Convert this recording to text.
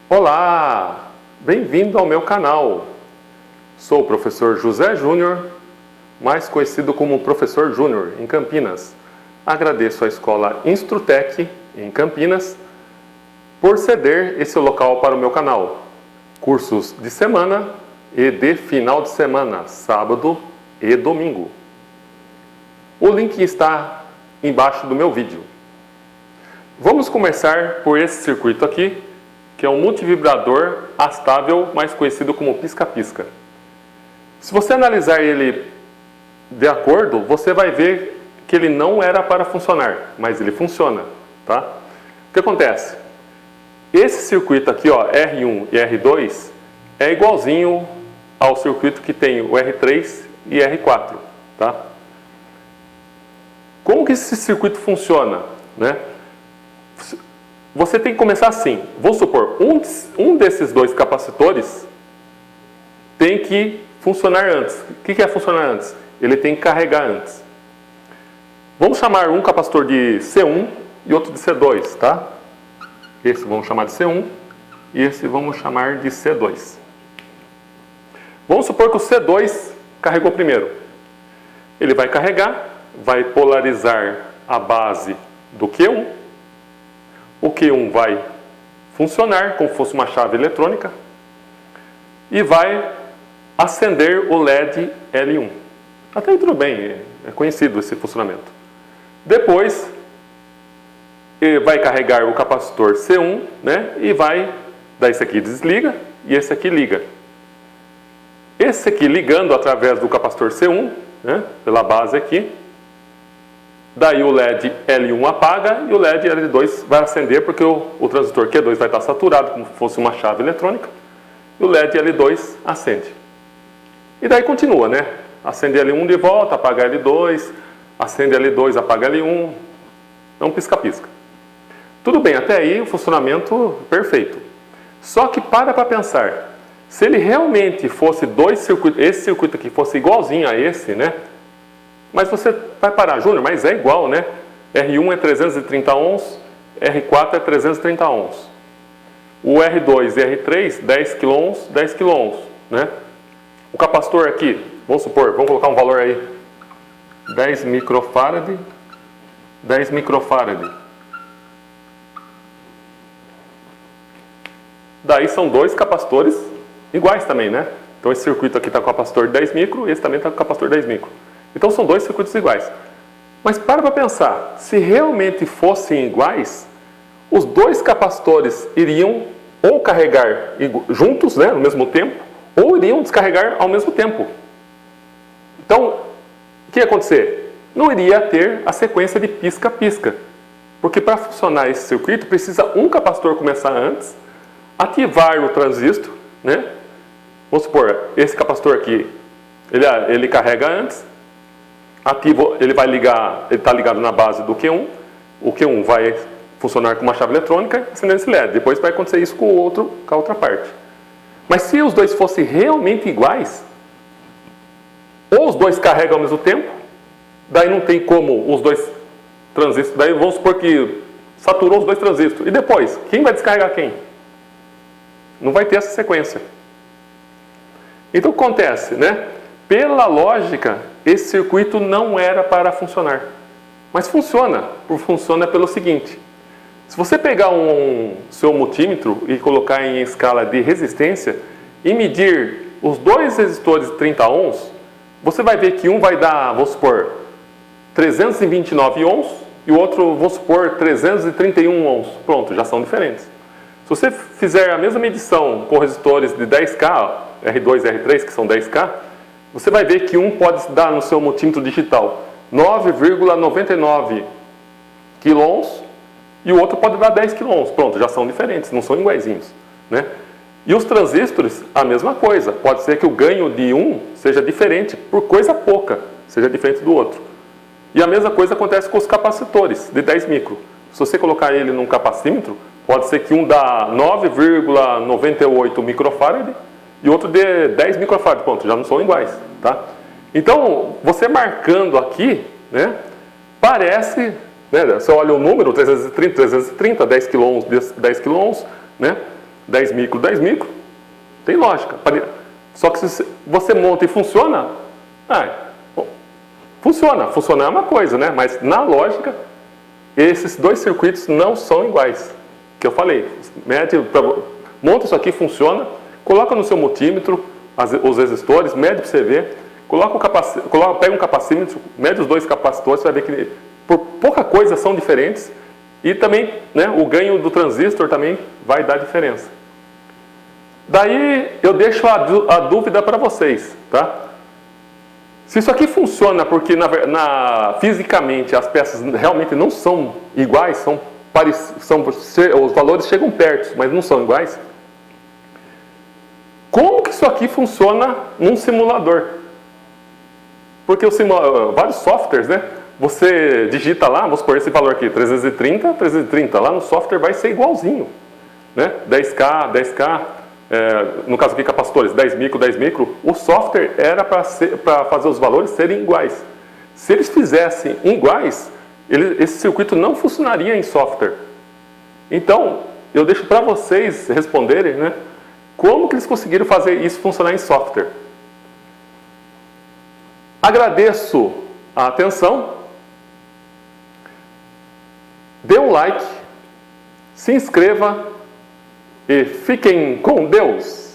Olá! Bem-vindo ao meu canal. Sou o professor José Júnior, mais conhecido como Professor Júnior, em Campinas. Agradeço à escola Instrutec, em Campinas, por ceder esse local para o meu canal. Cursos de semana e de final de semana, sábado e domingo. O link está embaixo do meu vídeo. Vamos começar por esse circuito aqui, que é um multivibrador astável, mais conhecido como pisca-pisca. Se você analisar ele de acordo, você vai ver que ele não era para funcionar, mas ele funciona, tá? O que acontece? Esse circuito aqui, ó, R1 e R2, é igualzinho ao circuito que tem o R3 e R4, tá? Como que esse circuito funciona, né? Você tem que começar assim. Vamos supor, um desses dois capacitores tem que funcionar antes. O que é funcionar antes? Ele tem que carregar antes. Vamos chamar um capacitor de C1 e outro de C2, tá? Esse vamos chamar de C1 e esse vamos chamar de C2. Vamos supor que o C2 carregou primeiro. Ele vai carregar, vai polarizar a base do Q1. O Q1 vai funcionar como se fosse uma chave eletrônica e vai acender o LED L1. Até aí tudo bem, é conhecido esse funcionamento. Depois, ele vai carregar o capacitor C1, né, e vai, daí esse aqui desliga e esse aqui liga. Esse aqui ligando através do capacitor C1, né, pela base aqui, daí o LED L1 apaga e o LED L2 vai acender porque o transistor Q2 vai estar saturado como se fosse uma chave eletrônica e o LED L2 acende. E daí continua, né? Acende L1 de volta, apaga L2, acende L2, apaga L1, é um pisca-pisca. Tudo bem, até aí o funcionamento perfeito. Só que para pensar, se ele realmente fosse dois circuitos, esse circuito aqui fosse igualzinho a esse, né? Mas você vai parar, Júnior, mas é igual, né? R1 é 330 ohms, R4 é 330 ohms. O R2 e R3, 10 kΩ, 10 kΩ, né? O capacitor aqui, vamos supor, vamos colocar um valor aí, 10 microfarad, 10 microfarad. Daí são dois capacitores iguais também, né? Então esse circuito aqui está com o capacitor de 10 micro, esse também está com o capacitor de 10 micro. Então são dois circuitos iguais. Mas para pensar, se realmente fossem iguais, os dois capacitores iriam ou carregar juntos, né, no mesmo tempo, ou iriam descarregar ao mesmo tempo. Então, o que ia acontecer? Não iria ter a sequência de pisca-pisca. Porque para funcionar esse circuito, precisa um capacitor começar antes, ativar o transistor, né? Vamos supor, esse capacitor aqui, ele carrega antes, ele vai ligar, ele está ligado na base do Q1, o Q1 vai funcionar com uma chave eletrônica e acender esse LED. Depois vai acontecer isso com a outra parte. Mas se os dois fossem realmente iguais, ou os dois carregam ao mesmo tempo, daí não tem como os dois transistores, daí vamos supor que saturou os dois transistores. E depois, quem vai descarregar quem? Não vai ter essa sequência. Então o que acontece, né? Pela lógica, esse circuito não era para funcionar. Mas funciona. Funciona pelo seguinte. Se você pegar seu multímetro e colocar em escala de resistência e medir os dois resistores de 30 ohms, você vai ver que um vai dar, vamos supor, 329 ohms e o outro, vamos supor, 331 ohms. Pronto, já são diferentes. Se você fizer a mesma medição com resistores de 10K, R2 e R3, que são 10K, você vai ver que um pode dar no seu multímetro digital 9,99 quilons e o outro pode dar 10 quilons. Pronto, já são diferentes, não são iguaizinhos, né? E os transistores, a mesma coisa. Pode ser que o ganho de um seja diferente por coisa pouca, seja diferente do outro. E a mesma coisa acontece com os capacitores de 10 micro. Se você colocar ele num capacímetro, pode ser que um dá 9,98 microfarad e outro dê 10 microfarad. Pronto, já não são iguais, tá? Então, você marcando aqui, né, parece, né, você olha o número, 330, 10 quilons, 10 quilons, né? 10 micro, 10 micro, tem lógica. Só que se você monta e funciona, funciona. Funcionar é uma coisa, né? Mas na lógica, esses dois circuitos não são iguais. Que eu falei, monta isso aqui, funciona, coloca no seu multímetro os resistores, mede para você ver, pega um capacímetro, mede os dois capacitores, você vai ver que por pouca coisa são diferentes e também, né, o ganho do transistor também vai dar diferença. Daí eu deixo a dúvida para vocês, tá? Se isso aqui funciona porque fisicamente as peças realmente não são iguais, os valores chegam perto, mas não são iguais, como que isso aqui funciona num simulador? Porque vários softwares, né? Você digita lá, vamos supor esse valor aqui, 330, lá no software vai ser igualzinho, né? 10K, 10K, no caso aqui capacitores, 10 micro, o software era para fazer os valores serem iguais. Se eles fizessem iguais, esse circuito não funcionaria em software. Então, eu deixo para vocês responderem, né? Como que eles conseguiram fazer isso funcionar em software? Agradeço a atenção. Dê um like, se inscreva e fiquem com Deus!